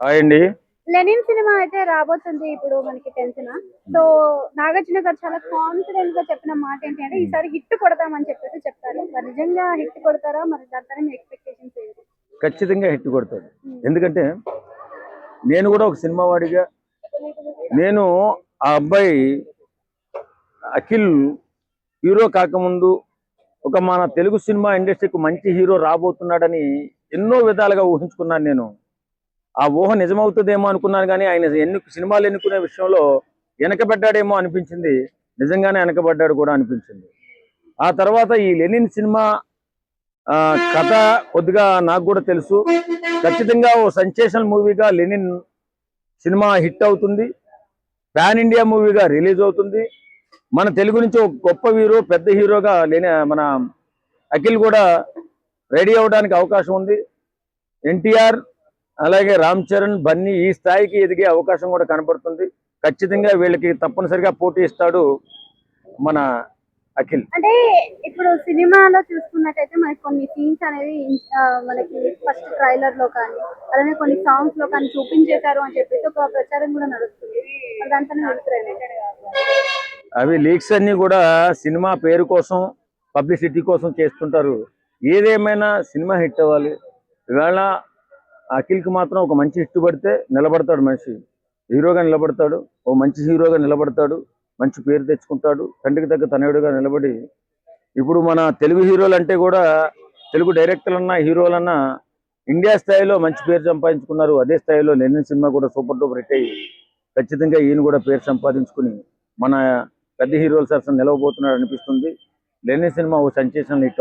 Hi అండి. Lenin cinema అయితే రాబోతుంది ఇప్పుడు మనకి తెలిసిన. సో నాగార్జున గారు చాలా కాన్ఫిడెంట్ గా చెప్పిన మాట ఏంటి అంటే హ్మ్. ఈసారి హిట్ కొడతామని చెప్పేసి చెప్తారు. మరి నిజంగా హిట్ కొడతారా? మరి దానిపైన మీ ఎక్స్పెక్టేషన్స్ ఏంటి? ఖచ్చితంగా హిట్ కొడతాడు. హ్మ్. ఎందుకంటే నేను కూడా ఒక సినిమా వాడిగా నేను ఆ అబ్బాయి అఖిల్ హీరో కాకముందు ఒక మన తెలుగు సినిమా ఇండస్ట్రీకి మంచి హీరో రాబోతున్నాడని ఎన్నో విధాలుగా ఊహించుకున్నాను నేను. ఆ ఊహ నిజమవుతుందేమో అనుకున్నాను కానీ ఆయన సినిమాలు ఎన్నుకునే విషయంలో వెనకబడ్డాడేమో అనిపించింది. నిజంగానే వెనకబడ్డాడు కూడా అనిపించింది. ఆ తర్వాత ఈ లెనిన్ సినిమా కథ కొద్దిగా నాకు కూడా తెలుసు. ఖచ్చితంగా ఓ సెన్సేషనల్ మూవీగా లెనిన్ సినిమా హిట్ అవుతుంది. పాన్ ఇండియా మూవీగా రిలీజ్ అవుతుంది. మన తెలుగు నుంచి ఒక గొప్ప హీరో, పెద్ద హీరోగా మన అఖిల్ కూడా రెడీ అవడానికి అవకాశం ఉంది. ఎన్టీఆర్ అలాగే రామ్ చరణ్, బన్నీ ఈ స్థాయికి ఎదిగే అవకాశం కూడా కనపడుతుంది. ఖచ్చితంగా వీళ్ళకి తప్పనిసరిగా పోటీ ఇస్తాడు మన అఖిల్. అంటే ఇప్పుడు సినిమాలో చూసుకున్నట్టయితే మనకి కొన్ని సీన్స్ అనేవి మనకి ఫస్ట్ ట్రైలర్ లో కానీ అలానే కొన్ని సాంగ్స్ లో కానీ చూపించేశారు అని చెప్పేసి ఒక ప్రచారం కూడా నడుస్తుంది. మరి దానిపైన మీ అభిప్రాయం ఏంటి? అవి లీక్స్ అన్ని కూడా సినిమా పేరు కోసం, పబ్లిసిటీ కోసం చేస్తుంటారు. ఏదేమైనా సినిమా హిట్ అవ్వాలి. ఇవాళ అఖిల్కి మాత్రం ఒక మంచి హిట్ పడితే నిలబడతాడు. మనిషి హీరోగా నిలబడతాడు. ఓ మంచి హీరోగా నిలబడతాడు. మంచి పేరు తెచ్చుకుంటాడు. తండ్రికి తగ్గ తనయుడుగా నిలబడి ఇప్పుడు మన తెలుగు హీరోలు అంటే కూడా తెలుగు డైరెక్టర్లన్నా హీరోలన్నా ఇండియా స్థాయిలో మంచి పేరు సంపాదించుకున్నారు. అదే స్థాయిలో లెనిన్ సినిమా కూడా సూపర్ డూపర్ హిట్ అయ్యి ఖచ్చితంగా ఈయన కూడా పేరు సంపాదించుకుని మన పెద్ద హీరోల సరసన నిలవబోతున్నాడు అనిపిస్తుంది. లెనిన్ సినిమా ఓ సెన్సేషనల్ హిట్.